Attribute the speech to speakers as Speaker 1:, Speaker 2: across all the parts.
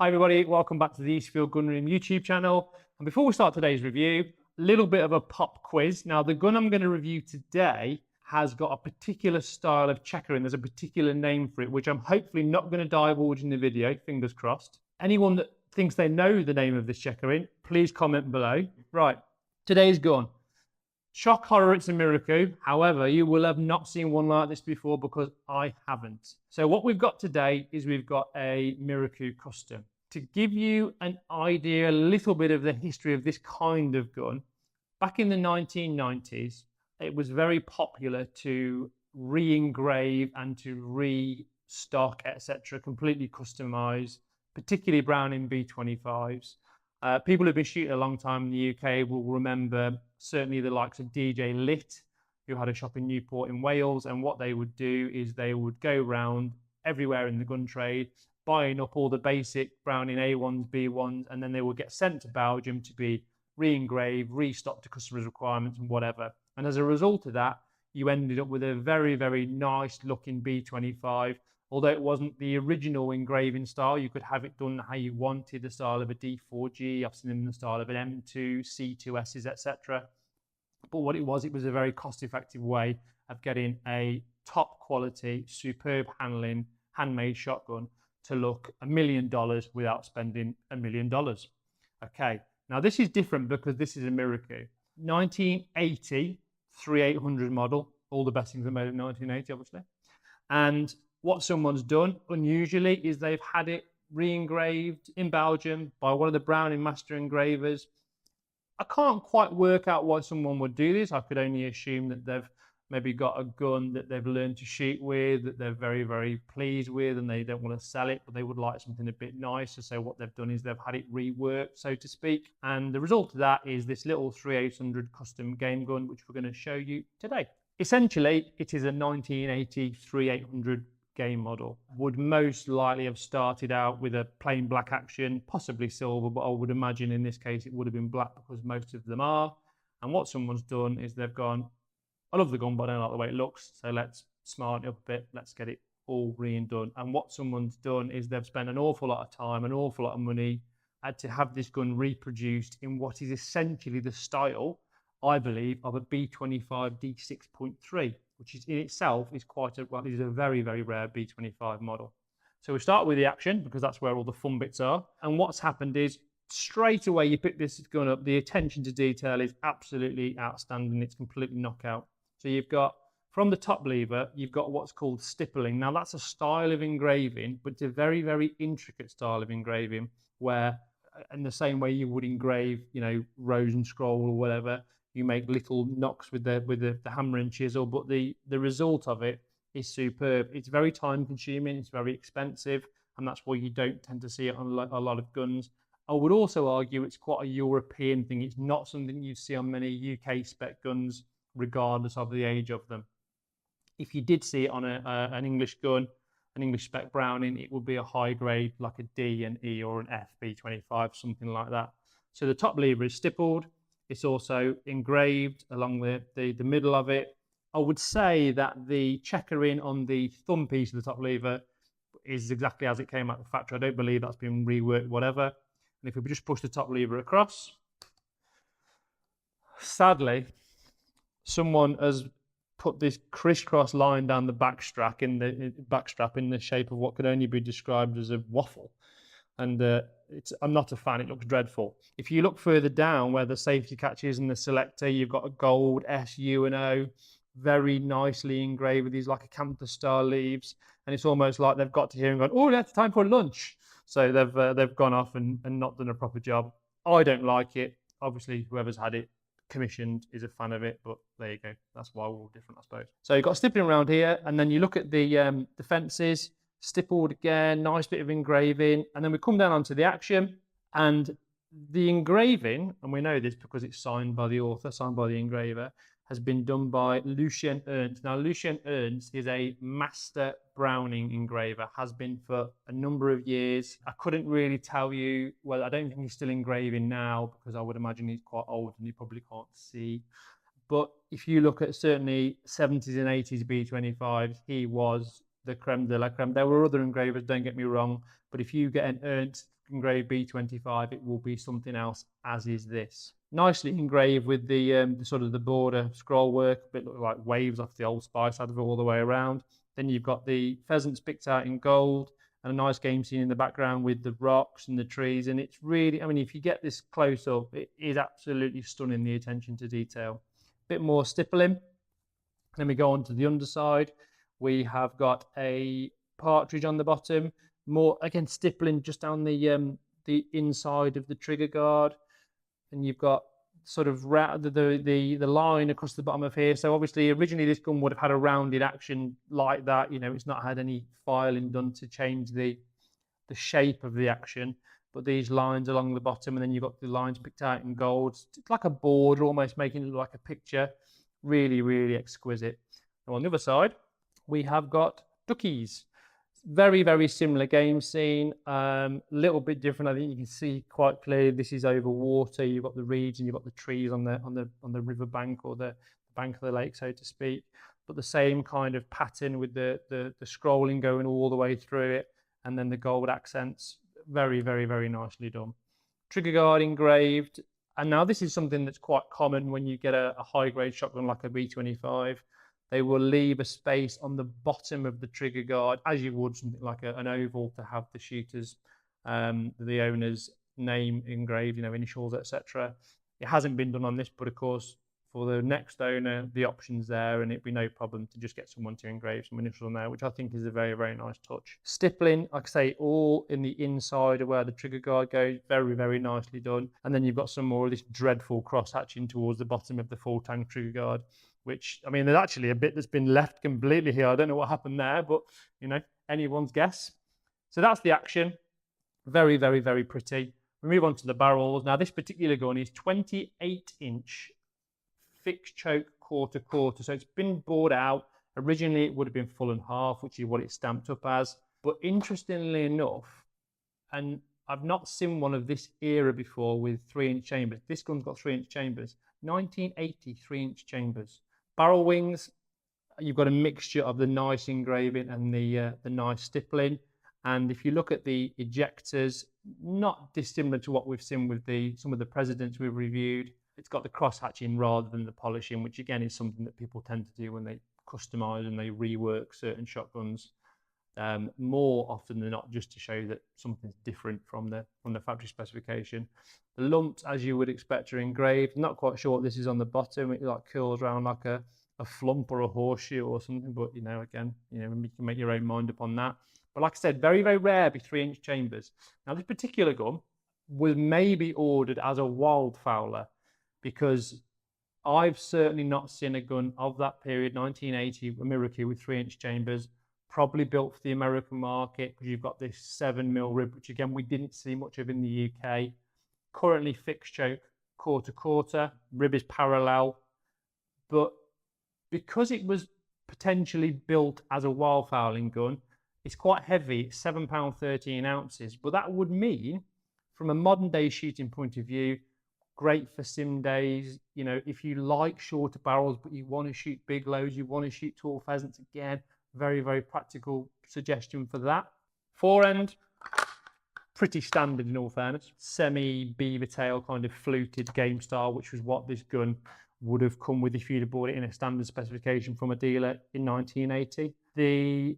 Speaker 1: Hi everybody, welcome back to the Eastfield Gunroom YouTube channel. And before we start today's review, a little bit of a pop quiz. Now the gun I'm going to review today has got a particular style of checkering. There's a particular name for it, which I'm hopefully not going to divulge in the video, fingers crossed. Anyone that thinks they know the name of this checkering, please comment below. Right, today's gun. Shock horror, it's a Miroku. However, you will have not seen one like this before because I haven't. So what we've got today is we've got a Miroku custom. To give you an idea, a little bit of the history of this kind of gun, back in the 1990s, it was very popular to re-engrave and to restock, etc., completely customize, particularly Browning B25s. People who've been shooting a long time in the UK will remember certainly the likes of DJ Lit, who had a shop in Newport in Wales, and what they would do is they would go around everywhere in the gun trade, buying up all the basic Browning A1s, B1s, and then they would get sent to Belgium to be re-engraved, restocked to customers' requirements and whatever. And as a result of that, you ended up with a very, very nice looking B25. Although it wasn't the original engraving style, you could have it done how you wanted, the style of a D4G. I've seen them in the style of an M2, C2Ss, etc. But what it was a very cost-effective way of getting a top quality, superb handling, handmade shotgun to look $1 million without spending $1 million. Okay, now this is different because this is a Miroku. 1980 3800 model, all the best things are made in 1980, obviously. And what someone's done, unusually, is they've had it re-engraved in Belgium by one of the Browning master engravers. I can't quite work out why someone would do this. I could only assume that they've maybe got a gun that they've learned to shoot with, that they're very, very pleased with, and they don't want to sell it, but they would like something a bit nicer. So what they've done is they've had it reworked, so to speak. And the result of that is this little 3800 custom game gun, which we're going to show you today. Essentially, it is a 1980 3800 game model. Would most likely have started out with a plain black action, possibly silver, but I would imagine in this case it would have been black because most of them are. And what someone's done is they've gone, I love the gun, but I don't like the way it looks, so let's smarten it up a bit, let's get it all redone. And what someone's done is they've spent an awful lot of time, an awful lot of money, had to have this gun reproduced in what is essentially the style, I believe, of a B25 D6.3, which is in itself is quite a, well, it is a very, very rare B25 model. So we start with the action because that's where all the fun bits are. And what's happened is straight away you pick this gun up, the attention to detail is absolutely outstanding. It's completely knockout. So you've got, from the top lever, you've got what's called stippling. Now that's a style of engraving, but it's a very, very intricate style of engraving where, in the same way you would engrave, you know, rose and scroll or whatever, you make little knocks with the hammer and chisel, but the result of it is superb. It's very time consuming, it's very expensive, and that's why you don't tend to see it on a lot of guns. I would also argue it's quite a European thing. It's not something you see on many UK spec guns, regardless of the age of them. If you did see it on an English gun, an English spec Browning, it would be a high grade like a D, an E, or an F B25, something like that. So the top lever is stippled. It's also engraved along the middle of it. I would say that the checkering on the thumb piece of the top lever is exactly as it came out of the factory. I don't believe that's been reworked, whatever. And if we just push the top lever across, sadly, someone has put this crisscross line down the backstrap in the shape of what could only be described as a waffle. And I'm not a fan, it looks dreadful. If you look further down where the safety catch is and the selector, you've got a gold S, U and O, very nicely engraved with these like acantha style leaves. And it's almost like they've got to here and gone, oh, that's time for lunch. So they've gone off and not done a proper job. I don't like it. Obviously, whoever's had it commissioned is a fan of it, but there you go. That's why we're all different, I suppose. So you've got stippling around here, and then you look at the fences, stippled again, nice bit of engraving, and then we come down onto the action, and the engraving, and we know this because it's signed by the author, signed by the engraver, has been done by Lucien Ernst. Now, Lucien Ernst is a master Browning engraver, has been for a number of years. I couldn't really tell you, well, I don't think he's still engraving now because I would imagine he's quite old and he probably can't see. But if you look at certainly 70s and 80s B25s, he was the creme de la creme. There were other engravers, don't get me wrong, but if you get an Ernst engraved B25, it will be something else, as is this. Nicely engraved with the sort of the border scroll work, a bit like waves off the Old Spice advert all the way around. Then you've got the pheasants picked out in gold and a nice game scene in the background with the rocks and the trees. And it's really, I mean, if you get this close up, it is absolutely stunning, the attention to detail. Bit more stippling. Then we go on to the underside. We have got a partridge on the bottom, more again stippling just down the inside of the trigger guard, and you've got sort of the line across the bottom of here. So obviously originally this gun would have had a rounded action like that, you know, it's not had any filing done to change the shape of the action, but these lines along the bottom, and then you've got the lines picked out in gold. It's like a border, almost making it look like a picture. Really, really exquisite. Now on the other side, we have got duckies. Very, very similar game scene. Little bit different. I think you can see quite clearly this is over water. You've got the reeds and you've got the trees on the river bank, or the bank of the lake, so to speak. But the same kind of pattern with the scrolling going all the way through it, and then the gold accents. Very, very, very nicely done. Trigger guard engraved. And now this is something that's quite common when you get a high grade shotgun like a B25. They will leave a space on the bottom of the trigger guard, as you would something like an oval, to have the shooter's, the owner's name engraved, you know, initials, etc. It hasn't been done on this, but of course, for the next owner, the option's there, and it'd be no problem to just get someone to engrave some initials on there, which I think is a very, very nice touch. Stippling, like I say, all in the inside of where the trigger guard goes, very, very nicely done. And then you've got some more of this dreadful cross hatching towards the bottom of the full tank trigger guard, which, I mean, there's actually a bit that's been left completely here. I don't know what happened there, but, you know, anyone's guess. So that's the action. Very, very, very pretty. We move on to the barrels. Now, this particular gun is 28-inch fixed choke quarter, so it's been bored out. Originally it would have been full and half, which is what it's stamped up as, but interestingly enough, and I've not seen one of this era before with 3-inch chambers. This gun's got 3-inch chambers. 1980 3-inch chambers. Barrel wings, you've got a mixture of the nice engraving and the nice stippling. And if you look at the ejectors, not dissimilar to what we've seen with some of the Presidents we've reviewed. It's got the cross hatching rather than the polishing, which again is something that people tend to do when they customize and they rework certain shotguns, more often than not, just to show that something's different from the factory specification. The lumps, as you would expect, are engraved. Not quite sure what this is on the bottom. It like curls around like a flump or a horseshoe or something, but you know, again, you know, you can make your own mind up on that. But like I said, very, very rare be 3-inch chambers. Now, this particular gun was maybe ordered as a wildfowler, because I've certainly not seen a gun of that period, 1980, a Miroku with 3-inch chambers, probably built for the American market, because you've got this 7mm rib, which again, we didn't see much of in the UK. Currently fixed choke, quarter, rib is parallel, but because it was potentially built as a wildfowling gun, it's quite heavy, it's £7 13 ounces, but that would mean, from a modern day shooting point of view, great for sim days. You know, if you like shorter barrels but you want to shoot big loads, you want to shoot tall pheasants, again, very, very practical suggestion for that. Forend, pretty standard in all fairness. Semi beaver tail kind of fluted game style, which was what this gun would have come with if you'd have bought it in a standard specification from a dealer in 1980. The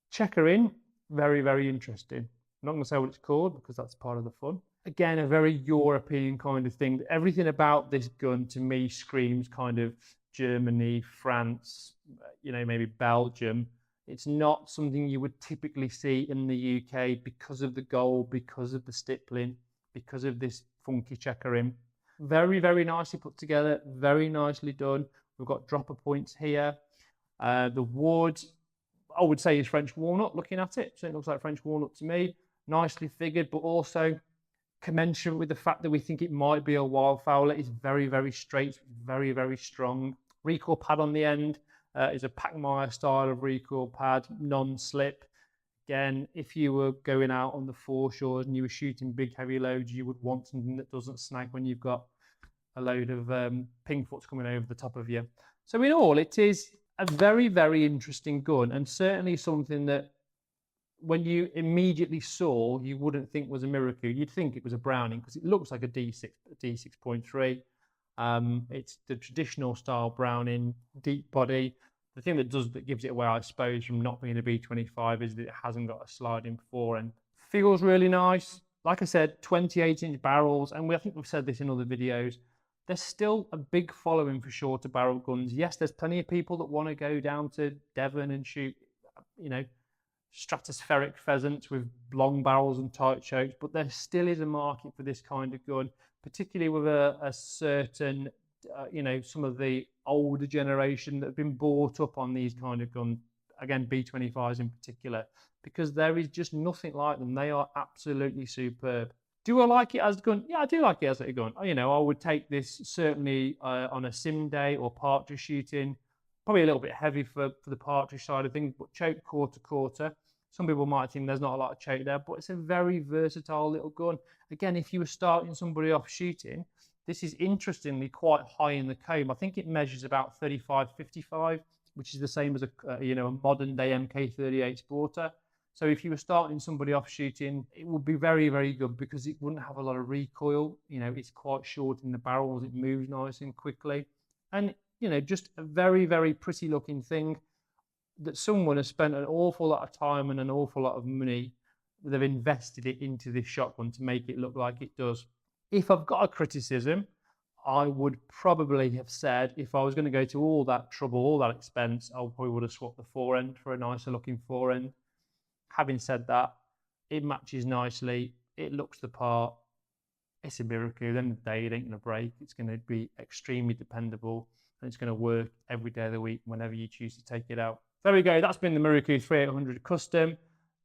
Speaker 1: checker in, very, very interesting. I'm not going to say what it's called because that's part of the fun. Again, a very European kind of thing. Everything about this gun to me screams kind of Germany, France, you know, maybe Belgium. It's not something you would typically see in the UK because of the gold, because of the stippling, because of this funky checkering. Very, very nicely put together, very nicely done. We've got dropper points here. The wood, I would say, is French walnut looking at it. So it looks like French walnut to me. Nicely figured, but also commensurate with the fact that we think it might be a wildfowler. It's very, very straight, very, very strong. Recoil pad on the end is a Pachmeyer style of recoil pad, non-slip. Again, if you were going out on the foreshores and you were shooting big heavy loads, you would want something that doesn't snag when you've got a load of pingfoots coming over the top of you. So in all, it is a very, very interesting gun, and certainly something that when you immediately saw, you wouldn't think was a Miroku. You'd think it was a Browning because it looks like a D6.3. It's the traditional style Browning, deep body. The thing that gives it away, I suppose, from not being a B25 is that it hasn't got a sliding forend. Feels really nice. Like I said, 28-inch barrels, and I think we've said this in other videos. There's still a big following for shorter barrel guns. Yes, there's plenty of people that want to go down to Devon and shoot, you know, stratospheric pheasants with long barrels and tight chokes, but there still is a market for this kind of gun, particularly with a certain, you know, some of the older generation that have been brought up on these kind of guns, again, B25s in particular, because there is just nothing like them. They are absolutely superb. Do I like it as a gun? Yeah, I do like it as a gun. You know, I would take this certainly on a sim day or partridge shooting. Probably a little bit heavy for the partridge side of things, but choke quarter. Some people might think there's not a lot of choke there, but it's a very versatile little gun. Again, if you were starting somebody off shooting, this is interestingly quite high in the comb. I think it measures about 35-55, which is the same as a you know, a modern day MK38 Sporter. So if you were starting somebody off shooting, it would be very, very good because it wouldn't have a lot of recoil. You know, it's quite short in the barrels. It moves nice and quickly. And, you know, just a very, very pretty looking thing that someone has spent an awful lot of time and an awful lot of money. They've invested it into this shotgun to make it look like it does. If I've got a criticism, I would probably have said, if I was going to go to all that trouble, all that expense, I probably would have swapped the forend for a nicer looking forend. Having said that, it matches nicely. It looks the part. It's a Miroku. At the end of the day, it ain't going to break. It's going to be extremely dependable, and it's going to work every day of the week whenever you choose to take it out. There we go. That's been the Miroku 3800 Custom.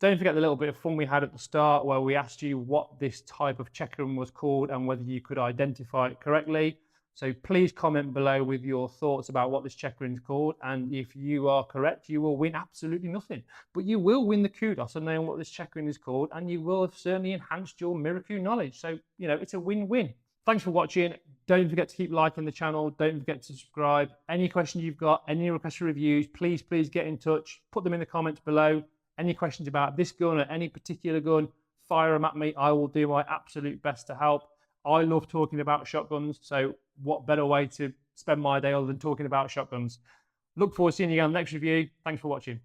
Speaker 1: Don't forget the little bit of fun we had at the start where we asked you what this type of checkering was called and whether you could identify it correctly. So please comment below with your thoughts about what this checkering is called. And if you are correct, you will win absolutely nothing. But you will win the kudos on knowing what this checkering is called, and you will have certainly enhanced your Miroku knowledge. So, you know, it's a win-win. Thanks for watching. Don't forget to keep liking the channel. Don't forget to subscribe. Any questions you've got, any requests for reviews, please get in touch. Put them in the comments below. Any questions about this gun or any particular gun, fire them at me. I will do my absolute best to help. I love talking about shotguns, so what better way to spend my day other than talking about shotguns? Look forward to seeing you again on the next review. Thanks for watching.